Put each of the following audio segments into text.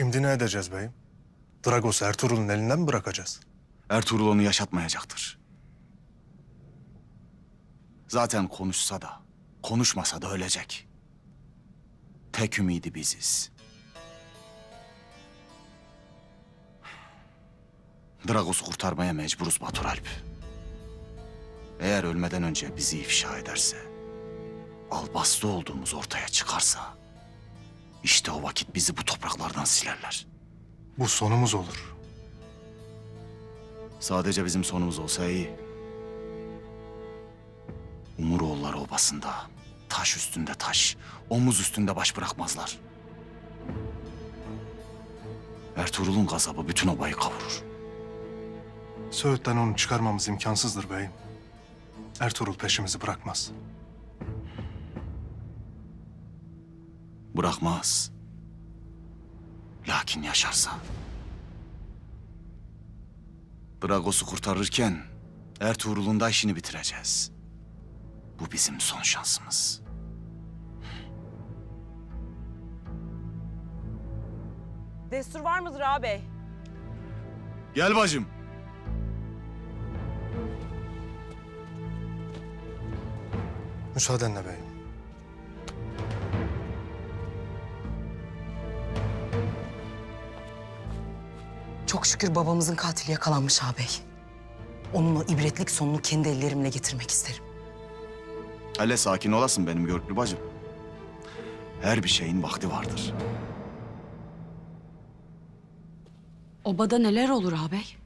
Şimdi ne edeceğiz beyim? Dragos'u Ertuğrul'un elinden mi bırakacağız? Ertuğrul onu yaşatmayacaktır. Zaten konuşsa da, konuşmasa da ölecek. Tek ümidi biziz. Dragos'u kurtarmaya mecburuz Baturalp. Eğer ölmeden önce bizi ifşa ederse, Albaslı olduğumuz ortaya çıkarsa, işte o vakit bizi bu topraklardan silerler. Bu sonumuz olur. Sadece bizim sonumuz olsa iyi. Umuroğulları obasında taş üstünde taş, omuz üstünde baş bırakmazlar. Ertuğrul'un gazabı bütün obayı kavurur. Söğüt'ten onu çıkarmamız imkansızdır beyim. Ertuğrul peşimizi bırakmaz. Bırakmaz. Lakin yaşarsa. Dragos'u kurtarırken Ertuğrul'un da işini bitireceğiz. Bu bizim son şansımız. Destur var mıdır ağabey? Gel bacım. Müsaadenle beyim. Çok şükür babamızın katili yakalanmış ağabey. Onun o ibretlik sonunu kendi ellerimle getirmek isterim. Hele sakin olasın benim Görklü bacım. Her bir şeyin vakti vardır. Obada neler olur ağabey?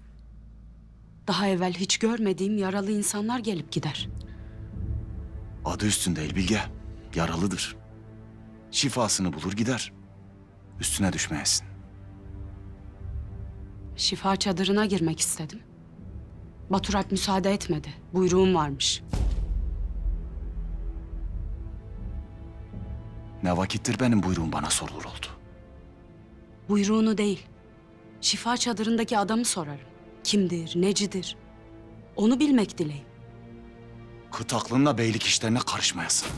Daha evvel hiç görmediğim yaralı insanlar gelip gider. Adı üstünde Elbilge. Yaralıdır. Şifasını bulur gider. Üstüne düşmeyesin. Şifa çadırına girmek istedim. Baturalp müsaade etmedi. Buyruğum varmış. Ne vakittir benim buyruğum bana sorulur oldu. Buyruğunu değil, şifa çadırındaki adamı sorarım. Kimdir, necidir? Onu bilmek dileğim. Kıt aklınla beylik işlerine karışmayasın.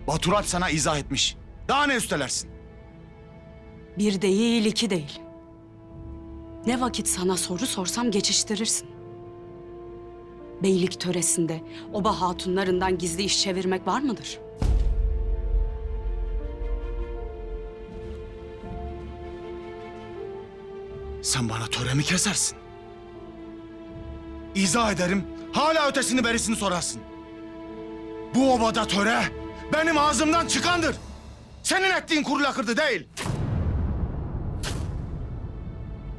Baturalp sana izah etmiş. Daha ne üstelersin? Bir değil, iki değil. Ne vakit sana soru sorsam geçiştirirsin. Beylik töresinde oba hatunlarından gizli iş çevirmek var mıdır? Sen bana töremi kesersin. İzah ederim, hala ötesini berisini sorarsın. Bu obada töre benim ağzımdan çıkandır. Senin ettiğin kuru lakırdı değil.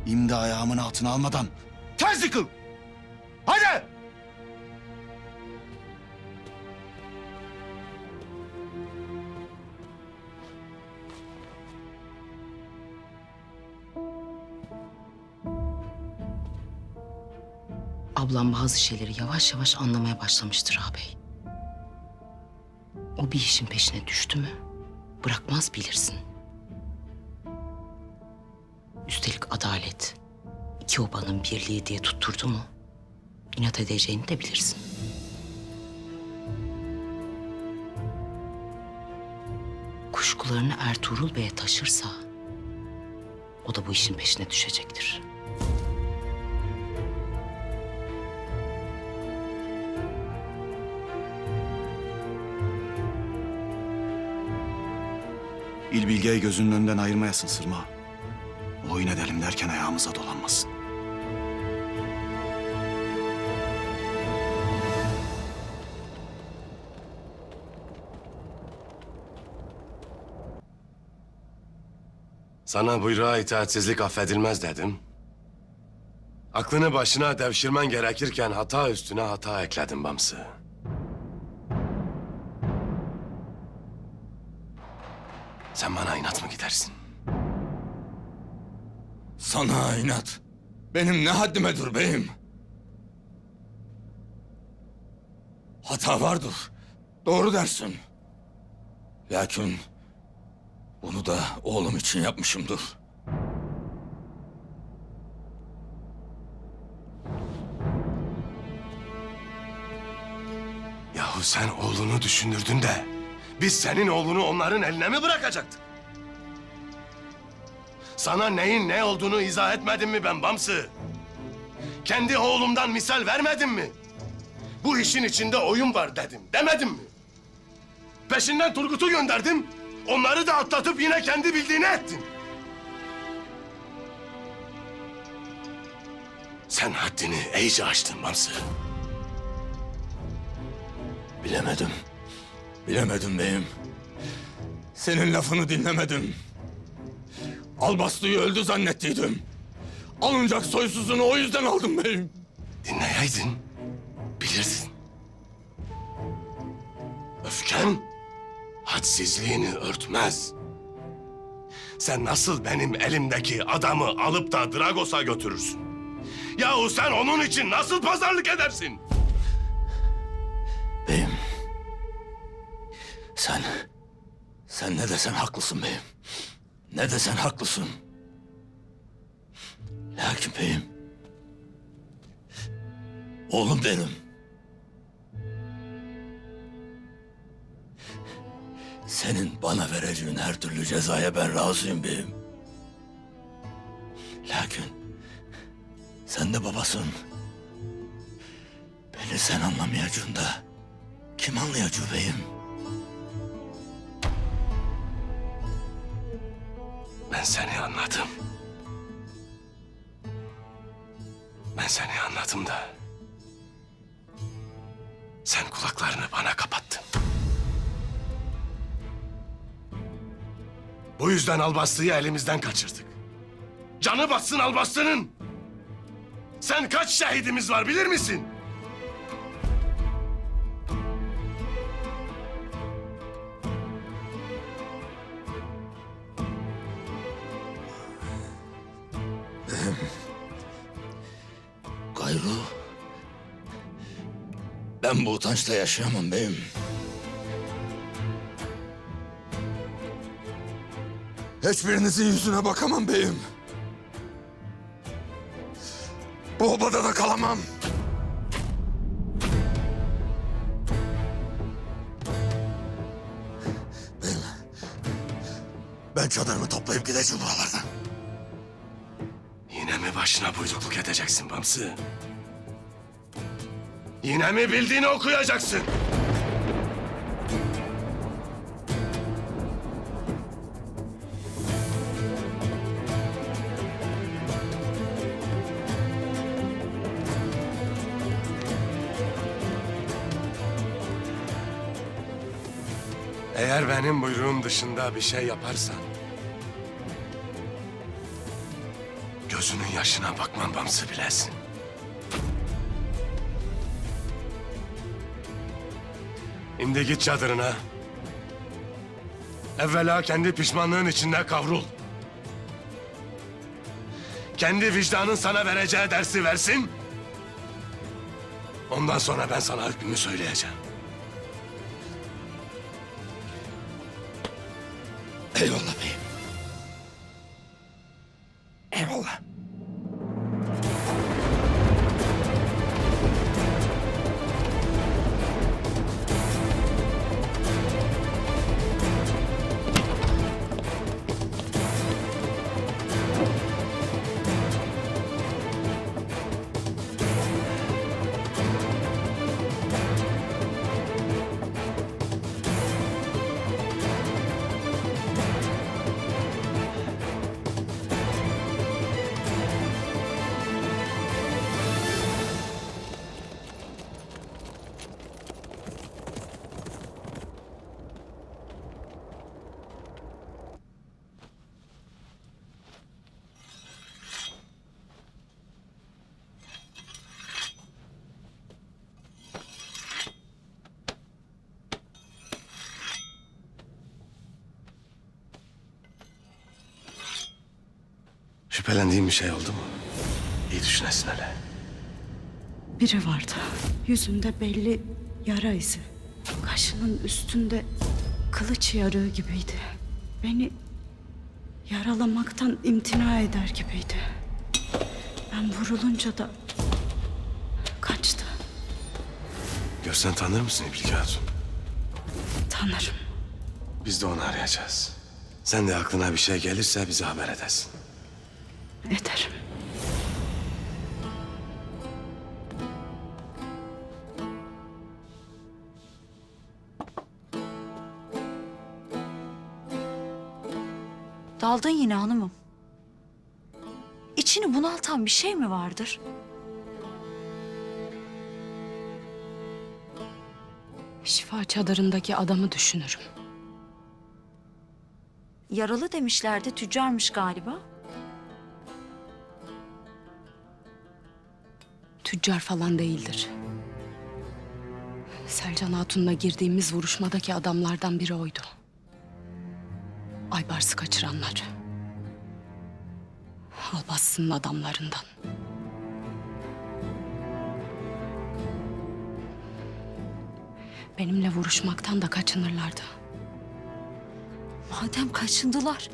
İmdi ayağımın altına almadan tez yıkıl. Hadi! Ablam bazı şeyleri yavaş yavaş anlamaya başlamıştır ağabey. O bir işin peşine düştü mü bırakmaz bilirsin. Üstelik adalet, iki obanın birliği diye tutturdu mu inat edeceğini de bilirsin. Kuşkularını Ertuğrul Bey'e taşırsa o da bu işin peşine düşecektir. İlbilge'yi gözünün önünden ayırmayasın Sırma. Oyun edelim derken ayağımıza dolanmasın. Sana buyruğa itaatsizlik affedilmez dedim. Aklını başına devşirmen gerekirken hata üstüne hata ekledin Bamsı. Sen bana inat mı gidersin? Sana inat. Benim ne haddime dur beyim? Hata vardır. Doğru dersin. Lakin bunu da oğlum için yapmışımdır. Yahu sen oğlunu düşünürdün de biz senin oğlunu onların eline mi bırakacaktık? Sana neyin ne olduğunu izah etmedim mi ben Bamsı? Kendi oğlumdan misal vermedim mi? Bu işin içinde oyun var dedim, demedim mi? Peşinden Turgut'u gönderdim, onları da atlatıp yine kendi bildiğini ettin. Sen haddini iyice aştın Bamsı. Bilemedim. Bilemedim beyim. Senin lafını dinlemedim. Albastı'yı öldü zannettiydim. Alınacak soysuzunu o yüzden aldım beyim. Dinleyeydin, bilirdin. Öfken hadsizliğini örtmez. Sen nasıl benim elimdeki adamı alıp da Dragos'a götürürsün? Yahu sen onun için nasıl pazarlık edersin? Beyim. Sen ne desen haklısın beyim. Ne desen haklısın. Lakin beyim. Oğlum benim. Senin bana vereceğin her türlü cezaya ben razıyım beyim. Lakin sen de babasın. Beni sen anlamayacaksın da kim anlayacak beyim? Ben seni anladım. Ben seni anladım da sen kulaklarını bana kapattın. Bu yüzden Albastı'yı elimizden kaçırdık. Canı batsın Albastı'nın. Sen kaç şehidimiz var bilir misin? Gayrı ben bu utançla yaşayamam beyim. Hiçbirinizin yüzüne bakamam beyim. Bu obada da kalamam. Beyim, ben çadırımı toplayıp gideceğim buralardan. Yine mi başına buyrukluk edeceksin Bamsı? Yine mi bildiğini okuyacaksın? Eğer benim buyruğum dışında bir şey yaparsan gözünün yaşına bakmam Bamsı bilesin. Şimdi git çadırına. Evvela kendi pişmanlığın içinde kavrul. Kendi vicdanın sana vereceği dersi versin. Ondan sonra ben sana hükmümü söyleyeceğim. Eyvallah beyim. Eyvallah. Şüphelendiğin bir şey oldu mu? İyi düşünesin hele. Biri vardı. Yüzünde belli yara izi. Kaşının üstünde kılıç yarığı gibiydi. Beni yaralamaktan imtina eder gibiydi. Ben vurulunca da kaçtı. Görsen tanır mısın İbliki Hatun? Tanırım. Biz de onu arayacağız. Sen de aklına bir şey gelirse bize haber edesin. Ederim. Daldın yine hanımım. İçini bunaltan bir şey mi vardır? Şifa çadırındaki adamı düşünürüm. Yaralı demişlerdi, tüccarmış galiba. Tüccar falan değildir. Selcan Hatun'la girdiğimiz vuruşmadaki adamlardan biri oydu. Aybars'ı kaçıranlar. Alparslan'ın adamlarından. Benimle vuruşmaktan da kaçınırlardı. Madem kaçındılar,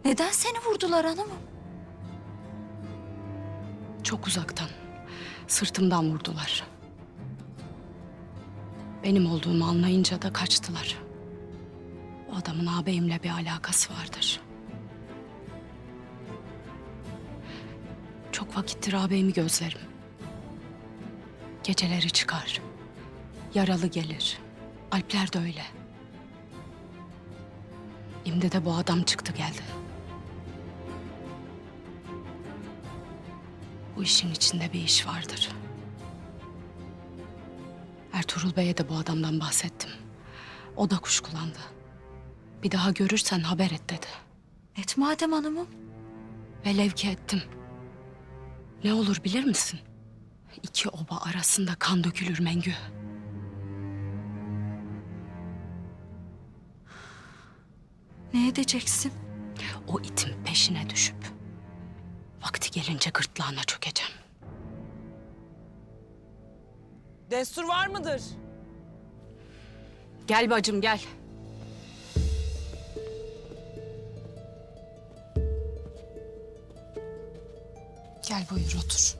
neden seni vurdular hanımım? Çok uzaktan, sırtımdan vurdular. Benim olduğumu anlayınca da kaçtılar. O adamın ağabeyimle bir alakası vardır. Çok vakittir ağabeyimi gözlerim. Geceleri çıkar. Yaralı gelir. Alpler de öyle. Şimdi de bu adam çıktı geldi. Bu işin içinde bir iş vardır. Ertuğrul Bey'e de bu adamdan bahsettim. O da kuşkulandı. Bir daha görürsen haber et dedi. Et madem hanımım. Velev ki ettim. Ne olur bilir misin? İki oba arasında kan dökülür Mengü. Ne edeceksin? O itin peşine düşüp vakti gelince gırtlağına çökeceğim. Destur var mıdır? Gel bacım gel. Gel buyur otur.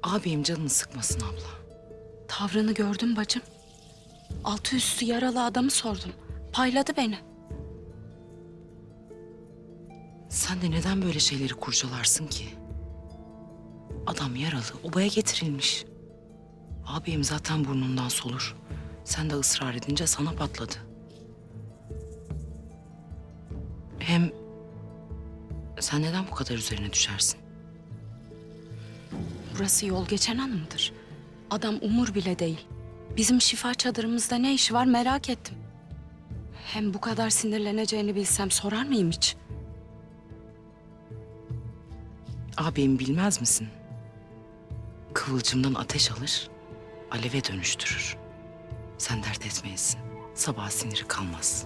Ağabeyim canını sıkmasın abla. Tavrını gördüm bacım. Altı üstü yaralı adamı sordum. Payladı beni. Sen de neden böyle şeyleri kurcalarsın ki? Adam yaralı, obaya getirilmiş. Ağabeyim zaten burnundan solur. Sen de ısrar edince sana patladı. Hem sen neden bu kadar üzerine düşersin? Burası yol geçen hanımdır. Adam umur bile değil. Bizim şifa çadırımızda ne işi var merak ettim. Hem bu kadar sinirleneceğini bilsem sorar mıyım hiç? Ağabeyim bilmez misin? Kıvılcımdan ateş alır, aleve dönüştürür. Sen dert etmeyesin. Sabah siniri kalmaz.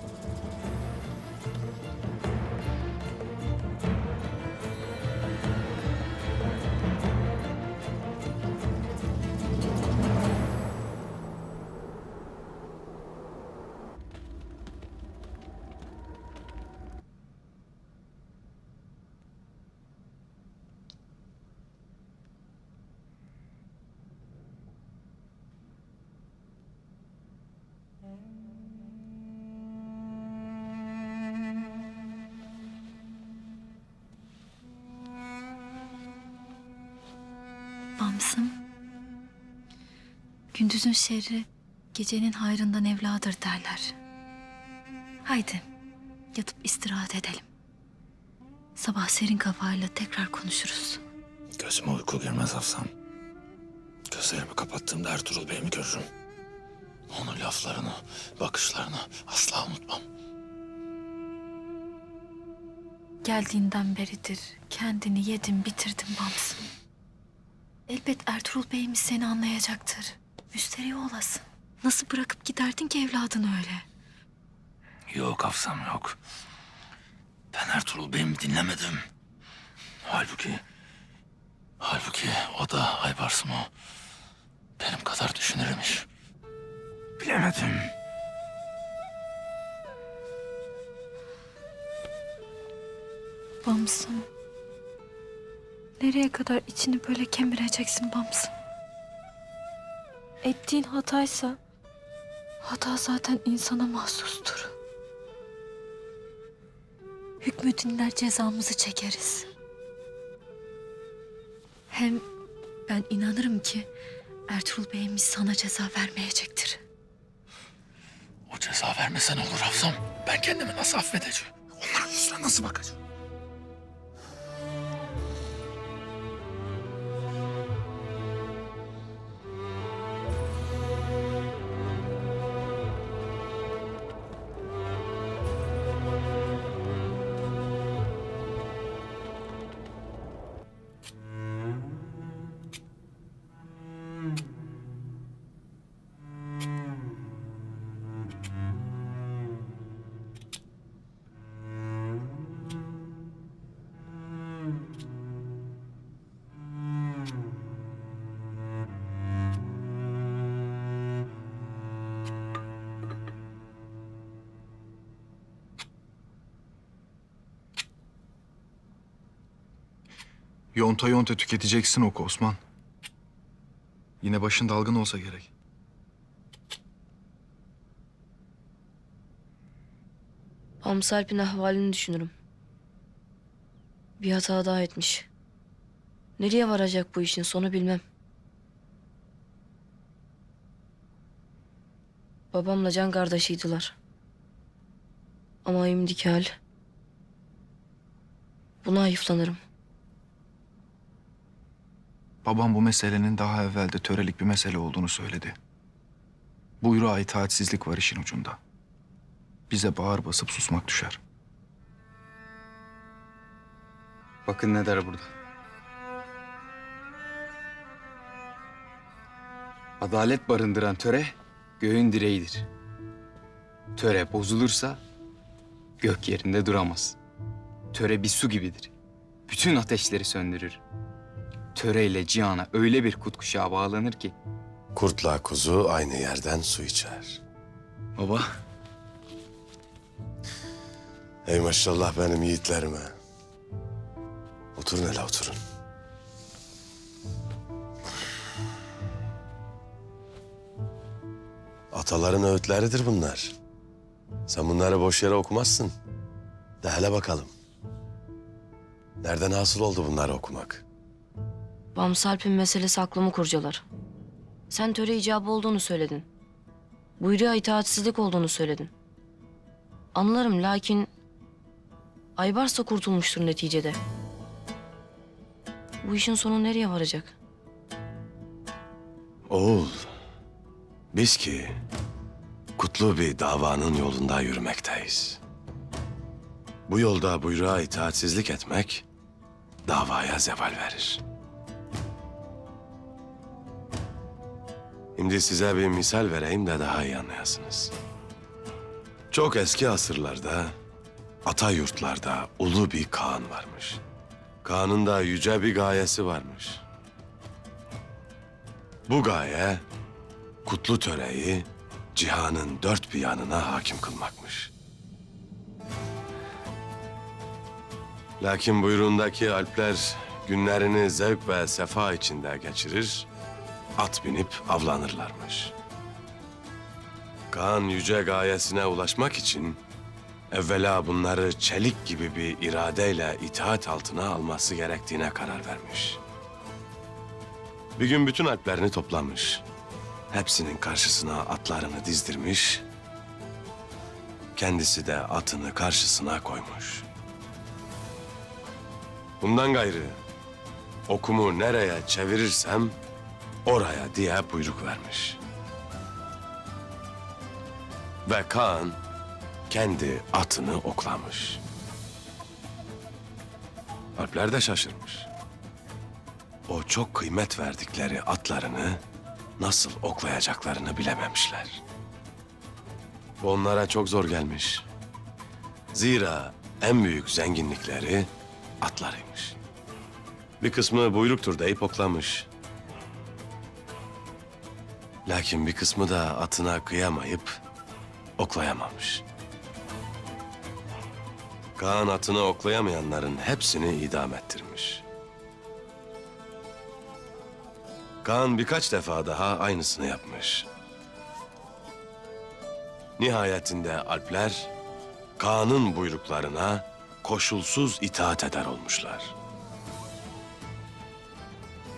Bamsım, gündüzün şerri gecenin hayrından evladır derler. Haydi yatıp istirahat edelim. Sabah serin kafayla tekrar konuşuruz. Gözüme uyku girmez Hafsam. Gözlerimi kapattığımda Ertuğrul Bey'imi görürüm. Onun laflarını, bakışlarını asla unutmam. Geldiğinden beridir kendini yedin bitirdin Bamsım. Elbet Ertuğrul Bey'imiz seni anlayacaktır. Müsterih olasın. Nasıl bırakıp giderdin ki evladını öyle? Yok Hafsam yok. Ben Ertuğrul Bey'imi dinlemedim. Halbuki o da Aybars'ım o. Benim kadar düşünürmüş. Bilemedim. Bamsım. Nereye kadar içini böyle kemireceksin Bamsım? Ettiğin hataysa Hata zaten insana mahsustur. Hükmü dinler, cezamızı çekeriz. Hem ben inanırım ki Ertuğrul Bey'imiz sana ceza vermeyecektir. O ceza vermesen olur Hafsam. Ben kendimi nasıl affedeceğim? Onların yüzüne nasıl bakacağım? Yonta yonta tüketeceksin oku Osman. Yine başın dalgın olsa gerek. Hamsi Alp'in ahvalini düşünürüm. Bir hata daha etmiş. Nereye varacak bu işin sonu bilmem. Babamla can kardeşiydiler. Ama şimdiki hal... Buna hayıflanırım. Babam bu meselenin daha evvelde törelik bir mesele olduğunu söyledi. Buyruğa itaatsizlik var işin ucunda. Bize bağır basıp susmak düşer. Bakın ne der burada. Adalet barındıran töre göğün direğidir. Töre bozulursa gök yerinde duramaz. Töre bir su gibidir. Bütün ateşleri söndürür. Töreyle cihana öyle bir kut kuşağı bağlanır ki Kurtla kuzu aynı yerden su içer. Baba, Ey maşallah benim yiğitlerime. Oturun hele oturun. Ataların öğütleridir bunlar. Sen bunları boş yere okumazsın. De hele bakalım. Nereden hasıl oldu bunları okumak? Hamsi Alp'in meselesi aklımı kurcalar. Sen töre icabı olduğunu söyledin. Buyruğa itaatsizlik olduğunu söyledin. Anlarım lakin... Aybars da kurtulmuştur neticede. Bu işin sonu nereye varacak? Oğul, biz ki kutlu bir davanın yolunda yürümekteyiz. Bu yolda buyruğa itaatsizlik etmek davaya zeval verir. Şimdi size bir misal vereyim de daha iyi anlayasınız. Çok eski asırlarda, ata yurtlarda ulu bir kağan varmış. Kağanın da yüce bir gayesi varmış. Bu gaye, kutlu töreyi cihanın dört bir yanına hakim kılmakmış. Lakin buyruğundaki alpler günlerini zevk ve sefa içinde geçirir, at binip avlanırlarmış. Kaan yüce gayesine ulaşmak için evvela bunları çelik gibi bir iradeyle itaat altına alması gerektiğine karar vermiş. Bir gün bütün alplerini toplamış. Hepsinin karşısına atlarını dizdirmiş. Kendisi de atını karşısına koymuş. Bundan gayrı okumu nereye çevirirsem oraya diye buyruk vermiş. Ve Kaan kendi atını oklamış. Alpler de şaşırmış. O çok kıymet verdikleri atlarını nasıl oklayacaklarını bilememişler. Bu onlara çok zor gelmiş. Zira en büyük zenginlikleri atlarıymış. Bir kısmı buyruktur deyip oklamış. Lakin bir kısmı da atına kıyamayıp oklayamamış. Kaan atını oklayamayanların hepsini idam ettirmiş. Kaan birkaç defa daha aynısını yapmış. Nihayetinde Alpler Kaan'ın buyruklarına koşulsuz itaat eder olmuşlar.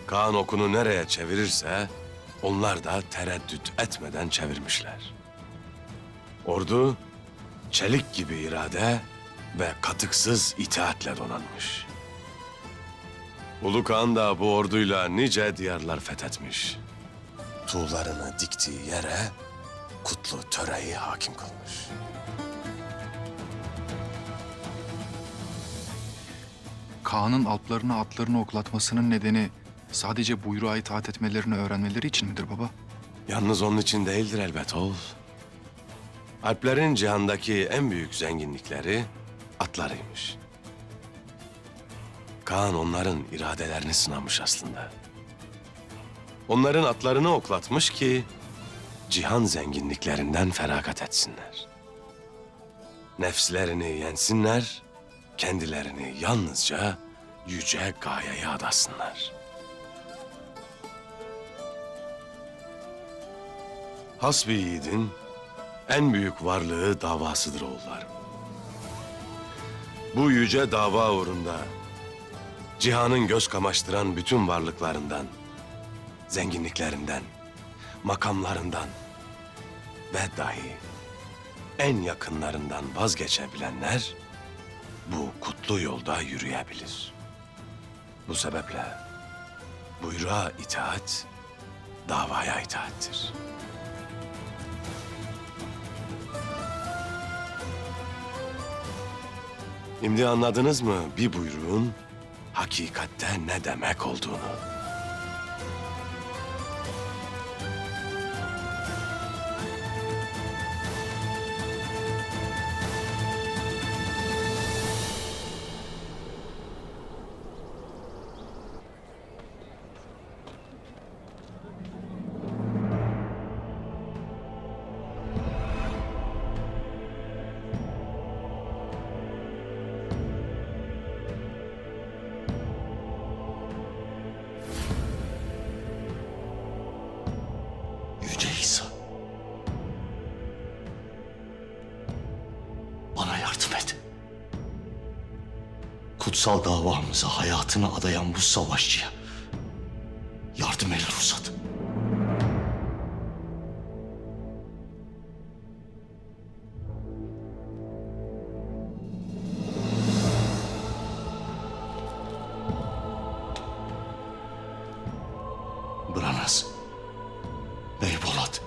Kaan okunu nereye çevirirse onlar da tereddüt etmeden çevirmişler. Ordu çelik gibi irade ve katıksız itaatle donanmış. Ulu Kağan da bu orduyla nice diyarlar fethetmiş. Tuğlarını diktiği yere kutlu töreyi hakim kılmış. Kaan'ın Alplarına atlarını oklatmasının nedeni sadece buyruğa itaat etmelerini öğrenmeleri için midir baba? Yalnız onun için değildir elbet oğul. Alplerin cihandaki en büyük zenginlikleri atlarıymış. Kaan onların iradelerini sınamış aslında. Onların atlarını oklatmış ki cihan zenginliklerinden feragat etsinler. Nefslerini yensinler, kendilerini yalnızca yüce gayeye adasınlar. Hasbi yiğidin en büyük varlığı davasıdır oğullarım. Bu yüce dava uğrunda cihanın göz kamaştıran bütün varlıklarından, zenginliklerinden, makamlarından ve dahi en yakınlarından vazgeçebilenler bu kutlu yolda yürüyebilir. Bu sebeple buyruğa itaat, davaya itaattir. Şimdi anladınız mı bir buyruğun hakikatte ne demek olduğunu? Yüce İsa. Bana yardım et. Kutsal davamıza hayatını adayan bu savaşçıya yardım el uzat. Branas, Beypolat.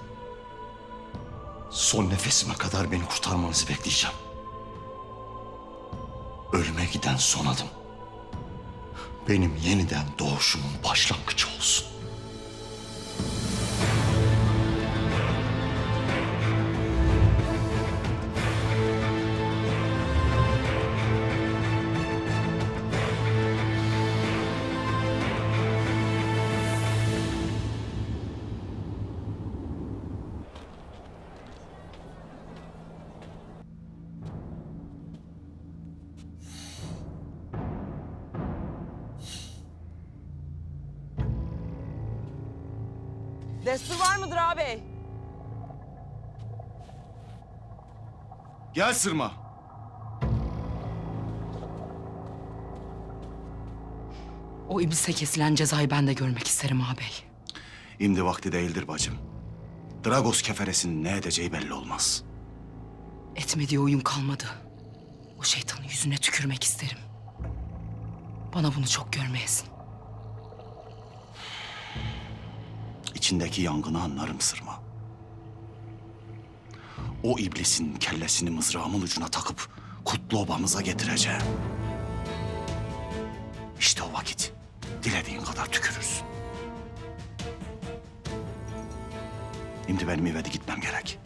Son nefesime kadar beni kurtarmanızı bekleyeceğim. Ölüme giden son adım benim yeniden doğuşumun başlangıcı olsun. Destur var mıdır ağabey? Gel Sırma. O iblise kesilen cezayı ben de görmek isterim ağabey. Şimdi vakti değildir bacım. Dragos keferesinin ne edeceği belli olmaz. Etmediği oyun kalmadı. O şeytanın yüzüne tükürmek isterim. Bana bunu çok görmeyesin. İçindeki yangını anlarım Sırma. O iblisin kellesini mızrağımın ucuna takıp kutlu obamıza getireceğim. İşte o vakit dilediğin kadar tükürürsün. Şimdi benim ivedi gitmem gerek.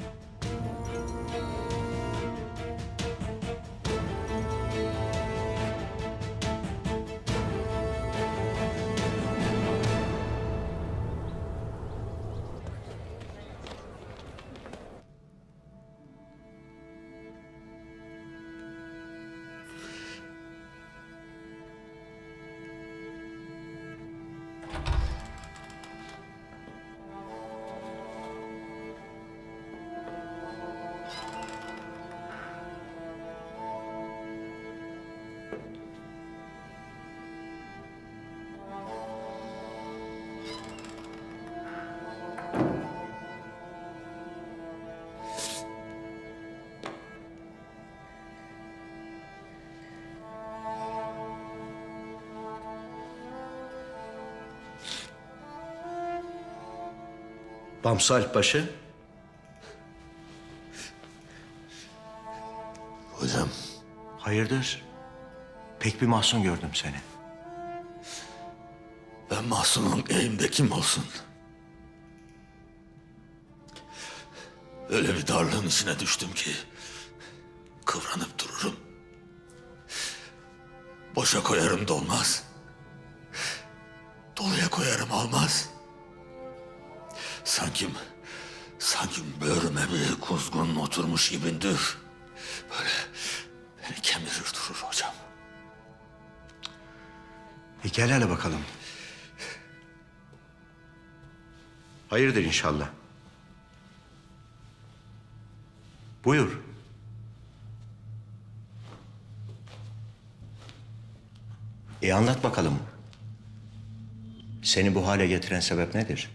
Bamsı Alpbaşı. Hocam. Hayırdır? Pek bir mahzun gördüm seni. Ben mahzunum, elimde kim olsun? Öyle bir darlığın içine düştüm ki kıvranıp dururum. Boşa koyarım dolmaz. Doluya koyarım almaz. Sanki böğrüme bir kuzgun oturmuş gibindir. Böyle beni kemirir durur hocam. Gel hele bakalım. Hayırdır inşallah. Buyur. Anlat bakalım. Seni bu hale getiren sebep nedir?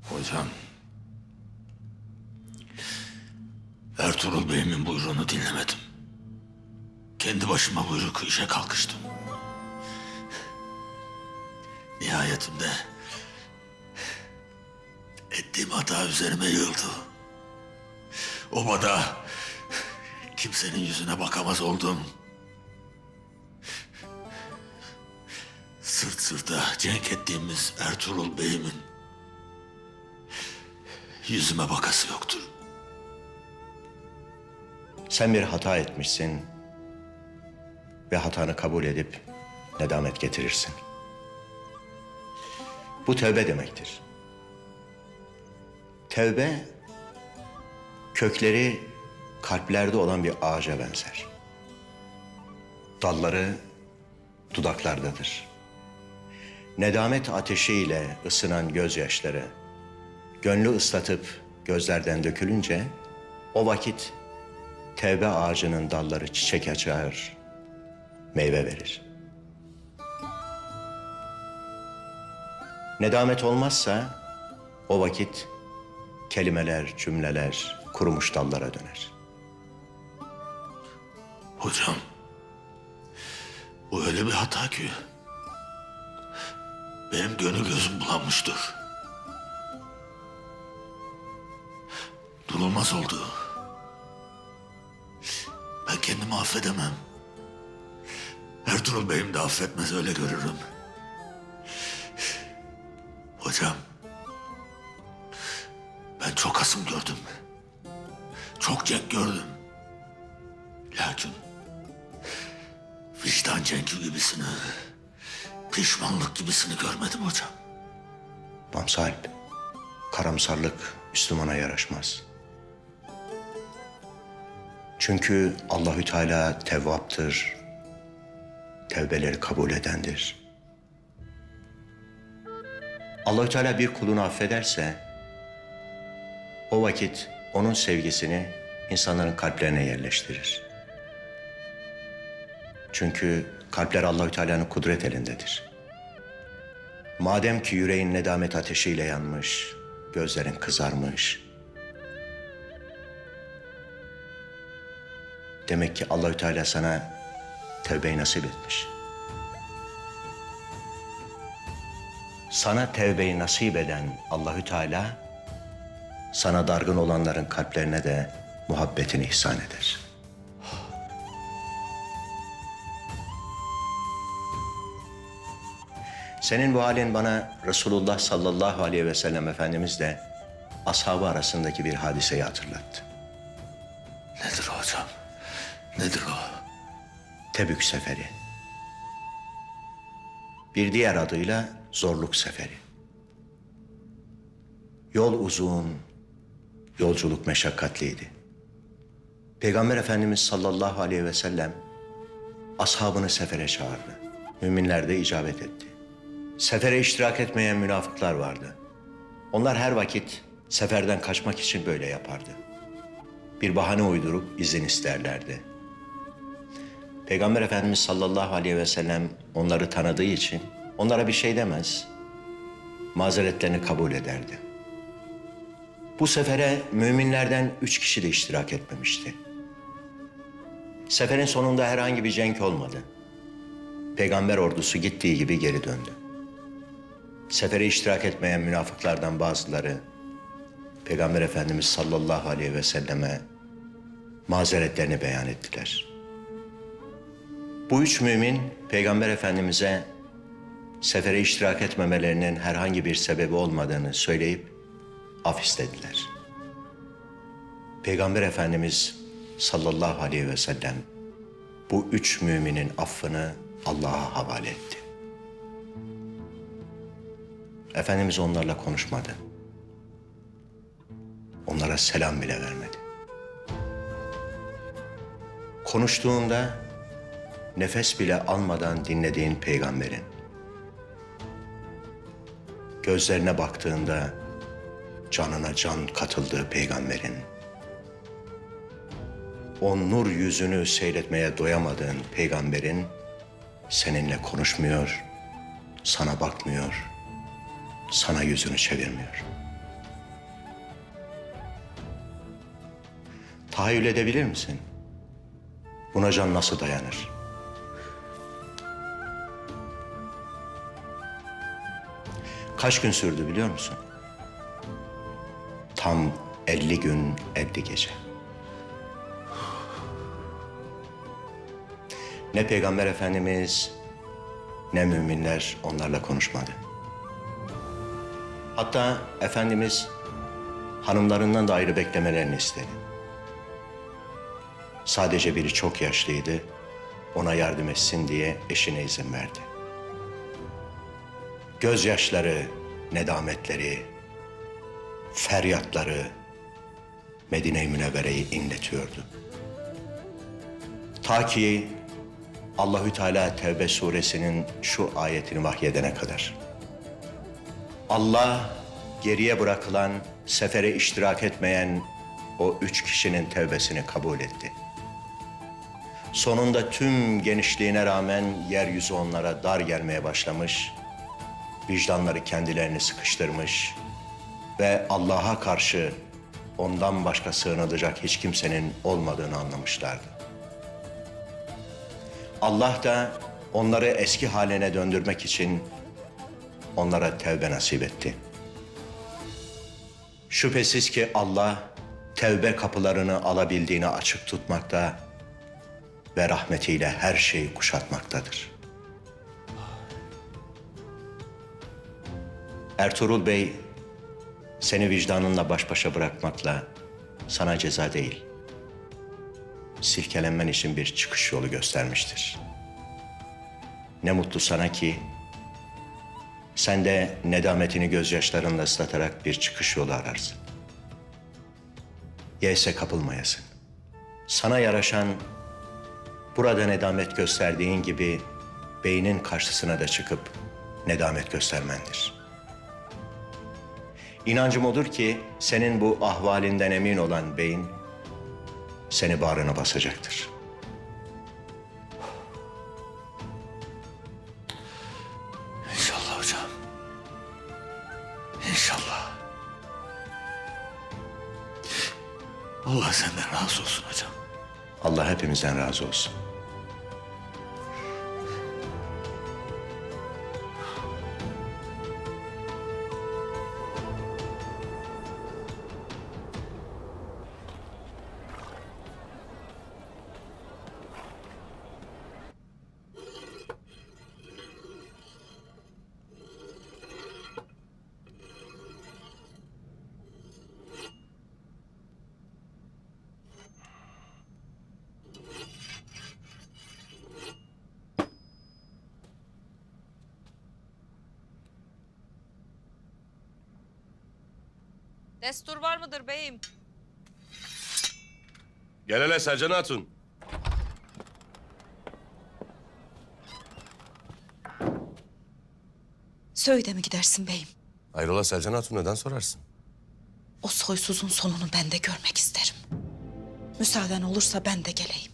Hocam, Ertuğrul Bey'imin buyruğunu dinlemedim. Kendi başıma buyruk işe kalkıştım. Nihayetinde ettiğim hata üzerime yığıldı. Obada kimsenin yüzüne bakamaz oldum. Sırt sırta cenk ettiğimiz Ertuğrul Bey'imin yüzüme bakası yoktur. Sen bir hata etmişsin ve hatanı kabul edip nedamet getirirsin. Bu tevbe demektir. Tevbe, kökleri kalplerde olan bir ağaca benzer. Dalları dudaklardadır. Nedamet ateşiyle ısınan gözyaşları, gönlü ıslatıp gözlerden dökülünce, o vakit tevbe ağacının dalları çiçek açar, meyve verir. Nedamet olmazsa o vakit kelimeler, cümleler kurumuş dallara döner. Hocam, bu öyle bir hata ki benim gönül gözüm bulanmıştır. Durulmaz oldu. Ben kendimi affedemem. Ertuğrul Bey'im de affetmez, öyle görürüm. Hocam, ben çok hasım gördüm. Çok cenk gördüm. Lakin vicdan cenki gibisini, pişmanlık gibisini görmedim hocam. Bamsı Alp, karamsarlık Müslümana yaraşmaz. Çünkü Allahü Teala tevvaptır, tevbeleri kabul edendir. Allahü Teala bir kulunu affederse, o vakit onun sevgisini insanların kalplerine yerleştirir. Çünkü kalpler Allahü Teala'nın kudret elindedir. Madem ki yüreğin nedamet ateşiyle yanmış, gözlerin kızarmış, demek ki Allahü Teala sana tevbeyi nasip etmiş. Sana tevbeyi nasip eden Allahü Teala, sana dargın olanların kalplerine de muhabbetini ihsan eder. Senin bu halin bana Resulullah sallallahu aleyhi ve sellem Efendimizle ashabı arasındaki bir hadiseyi hatırlattı. Nedir o hocam? Nedir o? Tebük Seferi. Bir diğer adıyla Zorluk Seferi. Yol uzun, yolculuk meşakkatliydi. Peygamber Efendimiz sallallahu aleyhi ve sellem ashabını sefere çağırdı. Müminler de icabet etti. Sefere iştirak etmeyen münafıklar vardı. Onlar her vakit seferden kaçmak için böyle yapardı. Bir bahane uydurup izin isterlerdi. Peygamber Efendimiz sallallahu aleyhi ve sellem onları tanıdığı için onlara bir şey demez. Mazeretlerini kabul ederdi. Bu sefere müminlerden 3 kişi de iştirak etmemişti. Seferin sonunda herhangi bir cenk olmadı. Peygamber ordusu gittiği gibi geri döndü. Sefere iştirak etmeyen münafıklardan bazıları Peygamber Efendimiz sallallahu aleyhi ve selleme mazeretlerini beyan ettiler. Bu üç mümin Peygamber Efendimiz'e sefere iştirak etmemelerinin herhangi bir sebebi olmadığını söyleyip af istediler. Peygamber Efendimiz sallallahu aleyhi ve sellem bu üç müminin affını Allah'a havale etti. Efendimiz onlarla konuşmadı. Onlara selam bile vermedi. Konuştuğunda nefes bile almadan dinlediğin peygamberin, gözlerine baktığında canına can katıldığı peygamberin, o nur yüzünü seyretmeye doyamadığın peygamberin seninle konuşmuyor, sana bakmıyor, sana yüzünü çevirmiyor. Tahayyül edebilir misin? Buna can nasıl dayanır? Kaç gün sürdü biliyor musun? Tam 50 gün 50 gece. Ne Peygamber Efendimiz ne müminler onlarla konuşmadı. Hatta Efendimiz hanımlarından da ayrı beklemelerini istedi. Sadece biri çok yaşlıydı, ona yardım etsin diye eşine izin verdi. Gözyaşları, nedametleri, feryatları Medine-i Münevvere'yi inletiyordu. Ta ki Allahü Teala Tevbe suresinin şu ayetini vahyedene kadar. Allah geriye bırakılan, sefere iştirak etmeyen o üç kişinin tevbesini kabul etti. Sonunda tüm genişliğine rağmen yeryüzü onlara dar gelmeye başlamış, vicdanları kendilerini sıkıştırmış ve Allah'a karşı ondan başka sığınılacak hiç kimsenin olmadığını anlamışlardı. Allah da onları eski haline döndürmek için onlara tevbe nasip etti. Şüphesiz ki Allah tevbe kapılarını alabildiğini açık tutmakta ve rahmetiyle her şeyi kuşatmaktadır. Ertuğrul Bey, seni vicdanınla baş başa bırakmakla sana ceza değil, silkelenmen için bir çıkış yolu göstermiştir. Ne mutlu sana ki sen de nedametini gözyaşlarınla ıslatarak bir çıkış yolu ararsın. Yese kapılmayasın. Sana yaraşan burada nedamet gösterdiğin gibi beynin karşısına da çıkıp nedamet göstermendir. İnancım odur ki senin bu ahvalinden emin olan beyin seni bağrına basacaktır. İnşallah hocam. İnşallah. Allah senden razı olsun hocam. Allah hepimizden razı olsun. Destur var mıdır beyim? Gel hele Selcan Hatun. Söğüde mi gidersin beyim? Hayrola Selcan Hatun, neden sorarsın? O soysuzun sonunu ben de görmek isterim. Müsaaden olursa ben de geleyim.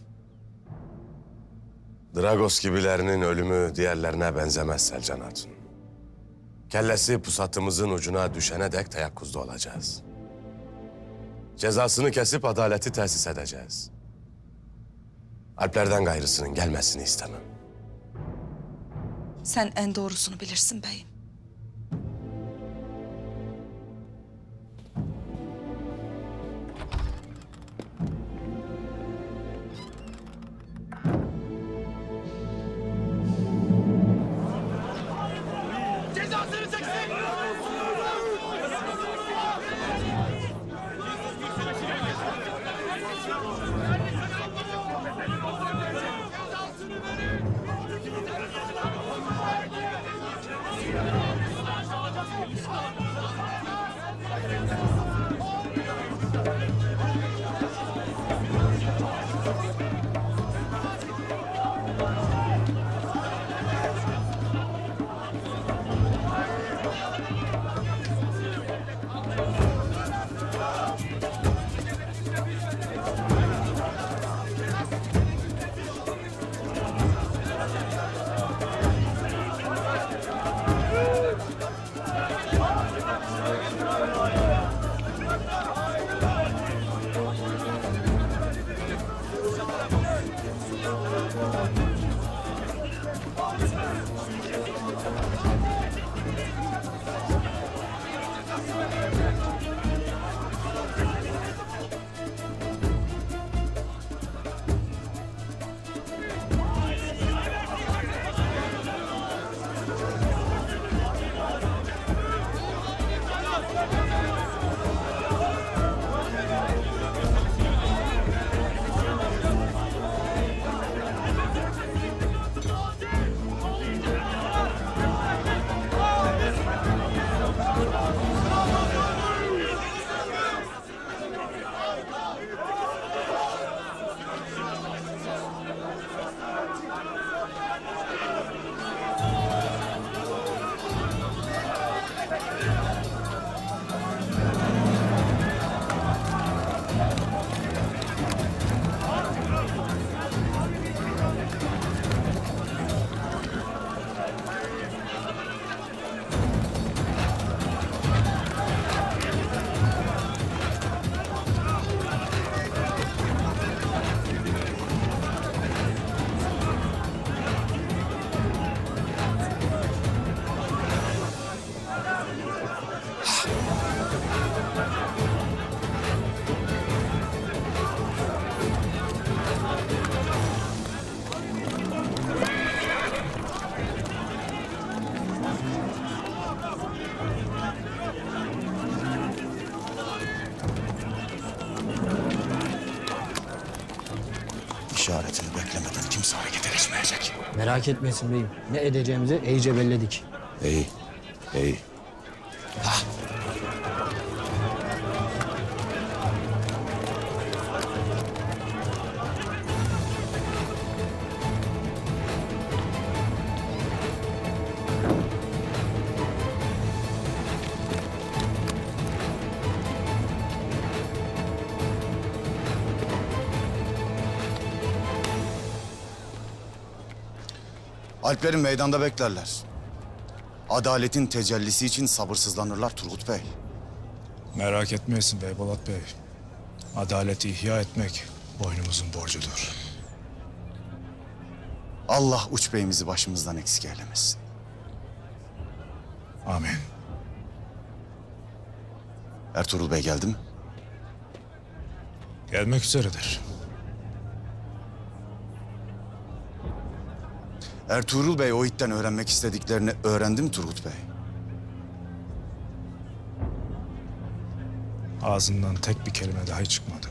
Dragos gibilerinin ölümü diğerlerine benzemez Selcan Hatun. Kellesi pusatımızın ucuna düşene dek teyakkuzda olacağız. Cezasını kesip adaleti tesis edeceğiz. Alplerden gayrısının gelmesini istemem. Sen en doğrusunu bilirsin beyim. işaretini beklemeden kimse harekete geçmeyecek. Merak etmesin beyim. Ne edeceğimizi iyice belledik. İyi, iyi. Alplerin meydanda beklerler. Adaletin tecellisi için sabırsızlanırlar Turgut Bey. Merak etmeyesin Beybolat Bey. Adaleti ihya etmek boynumuzun borcudur. Allah Uç Bey'imizi başımızdan eksik eylemesin. Amin. Ertuğrul Bey geldi mi? Gelmek üzeredir. Ertuğrul Bey o itten öğrenmek istediklerini öğrendi mi Turgut Bey? Ağzından tek bir kelime dahi çıkmadı.